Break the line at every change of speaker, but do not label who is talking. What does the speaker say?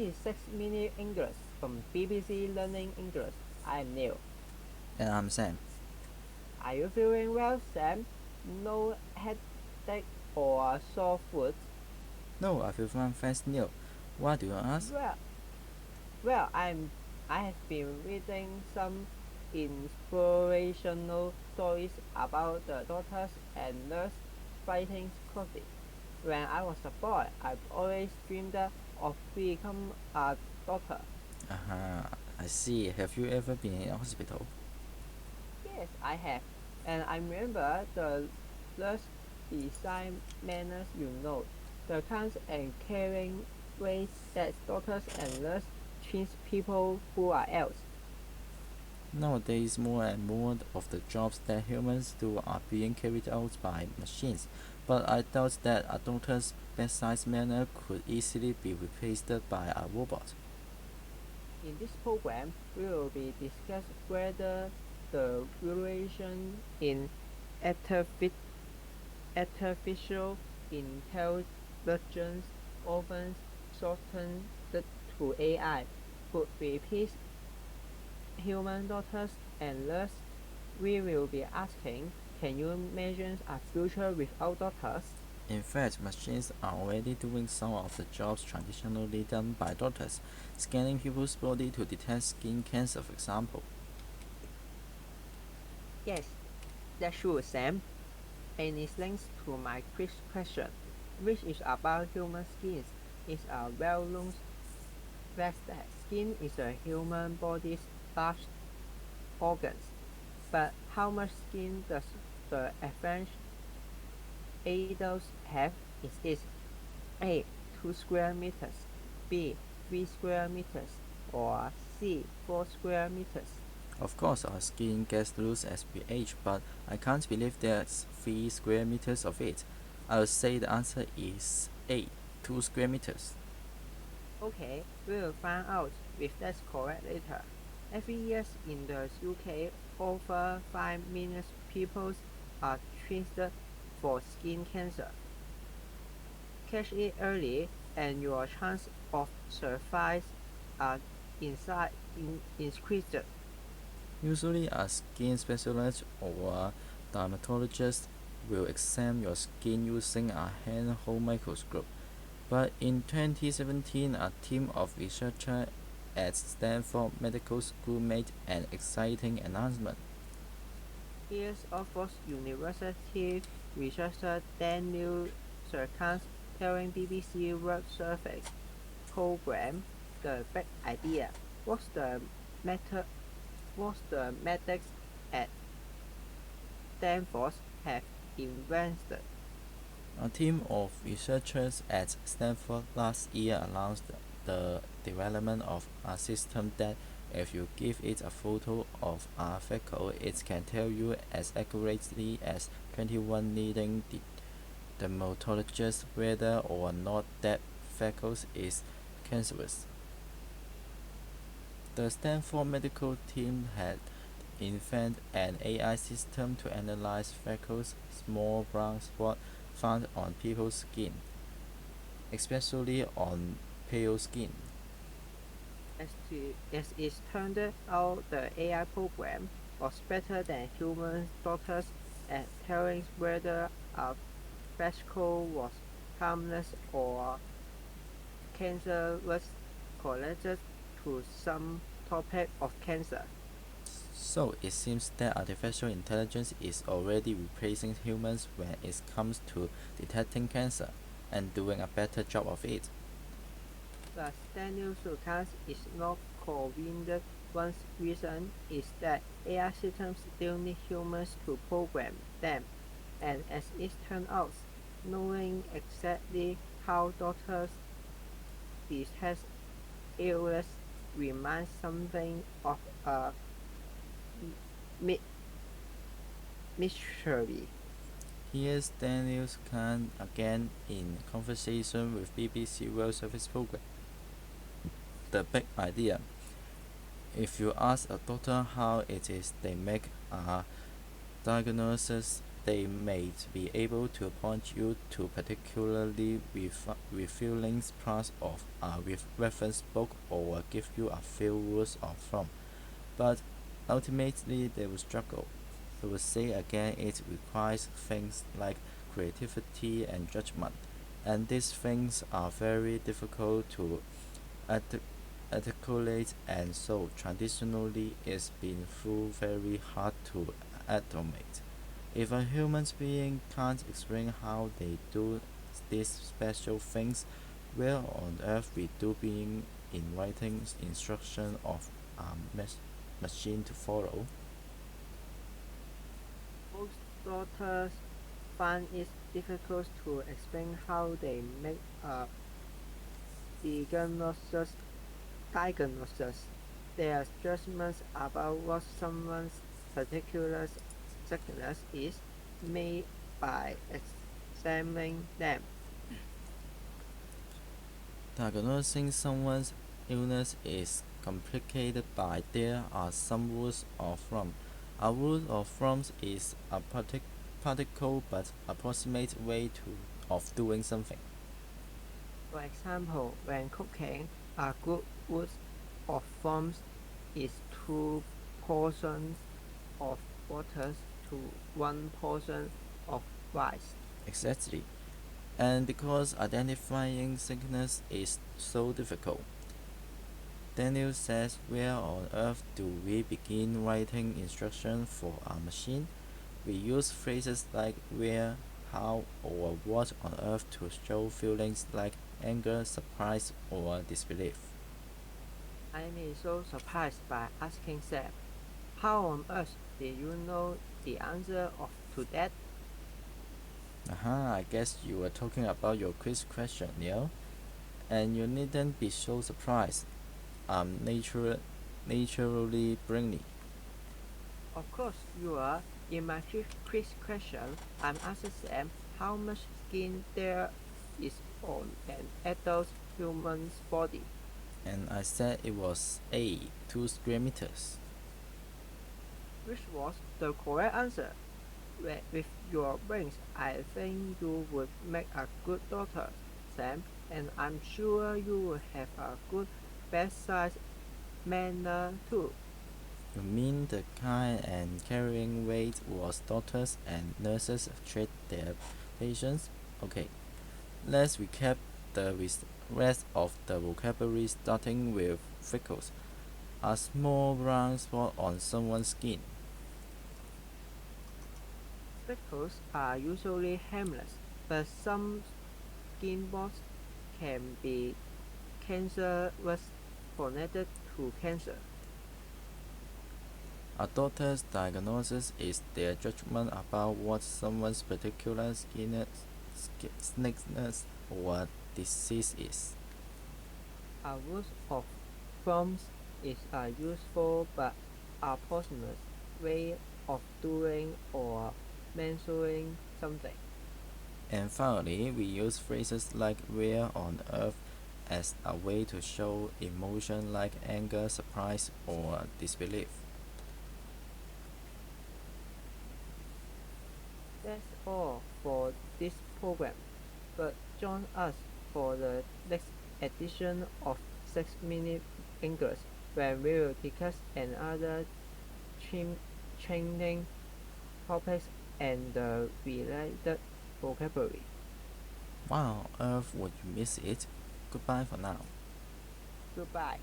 is 6 Minute English from BBC Learning English. I'm Neil.
And I'm Sam.
Are you feeling well, Sam? No headache or sore foot?
No, I feel fine, thanks Neil. Why do you ask?
Well, I have been reading some inspirational stories about the doctors and nurses fighting COVID. When I was a boy, I've always dreamed of becoming a doctor.
I see. Have you ever been in a hospital?
Yes, I have. And I remember the lush design manners the kinds and caring ways that doctors and nurses treat people who are ill.
Nowadays, more and more of the jobs that humans do are being carried out by machines, but I doubt that a doctor's bedside manner could easily be replaced by a robot.
In this program, we will be discuss whether the variation in artifi- artificial intelligence, often shortened to AI, could replace human doctors and nurses. We will be asking, can you imagine a future without doctors?
In fact, machines are already doing some of the jobs traditionally done by doctors, scanning people's body to detect skin cancer, for example.
Yes, that's true, Sam. And it links to my quick question, which is about human skin. It's a well-known fact that skin is a human body's largest organ. But how much skin does the average adult have? Is this A, 2 square meters, B, 3 square meters, or C, 4 square meters?
Of course, our skin gets loose as we age, but I can't believe there's 3 square meters of it. I would say the answer is A, 2 square meters.
Okay, we will find out if that's correct later. Every year in the UK, over 5 million people are treated for skin cancer. Catch it early, and your chance of survival are increased.
Usually, a skin specialist or dermatologist will examine your skin using a handheld microscope. But in 2017, a team of researchers at Stanford Medical School made an exciting announcement.
Here's Oxford University researcher Daniel Surkans telling BBC World Survey program the big idea. What's the method? What's the methods at Stanford have invented?
A team of researchers at Stanford last year announced the development of a system that, if you give it a photo of a freckle, it can tell you as accurately as 21 leading dermatologists whether or not that freckle is cancerous. The Stanford medical team had invented an AI system to analyze freckles, small brown spots found on people's skin, especially on pale skin.
As it turned out, the AI program was better than human doctors at telling whether a freckle was harmless or cancerous correlated to some topic of cancer.
So it seems that artificial intelligence is already replacing humans when it comes to detecting cancer and doing a better job of it.
But Daniel Surkans is not convinced. One reason is that AI systems still need humans to program them, and as it turns out, knowing exactly how doctors detect illness remains something of a my- mystery.
Here's Daniel Khan again in conversation with BBC World Service program. The big idea. If you ask a doctor how it is they make a diagnosis, they may be able to point you to particularly revealing parts of a reference book or give you a few rules of thumb, but ultimately they will struggle. I will say again, it requires things like creativity and judgment, and these things are very difficult to articulate, and so traditionally it's been through very hard to automate. If a human being can't explain how they do these special things, where on earth we do being in writing instruction of a machine to follow?
Most doctors find it difficult to explain how they make a diagnosis. Their judgments about what someone's particular sickness is made by examining them.
Diagnosing someone's illness is complicated, but there are some rules of thumb. A rule of thumb is a particular but approximate way of doing something.
For example, when cooking, a good rule of thumb is 2 portions of water to 1 portion of rice.
Exactly. And because identifying sickness is so difficult, Daniel says, where on earth do we begin writing instructions for a machine? We use phrases like where, how, or what on earth to show feelings like anger, surprise, or disbelief.
I'm so surprised by asking Sam, how on earth did you know the answer to that?
Aha, I guess you were talking about your quiz question, Neil. And you needn't be so surprised. I'm naturally brainy.
Of course you are. In my fifth quiz question, I'm asking Sam how much skin there is on an adult human's body,
And I said it was A, 2 square meters.
which was the correct answer. With your brains, I think you would make a good doctor, Sam, and I'm sure you will have a good bedside manner too.
You mean the kind and carrying weight was doctors and nurses treat their patients? Okay, let's recap the rest of the vocabulary starting with freckles. A small brown spot on someone's skin.
Freckles are usually harmless, but some skin spots can be cancerous connected to cancer.
A doctor's diagnosis is their judgment about what someone's particular sickness or disease is.
A rule of thumb is a useful but approximate way of doing or measuring something.
And finally, we use phrases like where on earth as a way to show emotion like anger, surprise, or disbelief.
That's all for this program, but join us for the next edition of 6 Minute English when we will discuss another training topics and the related vocabulary.
Wow, Earth, would you miss it? Goodbye for now.
Goodbye.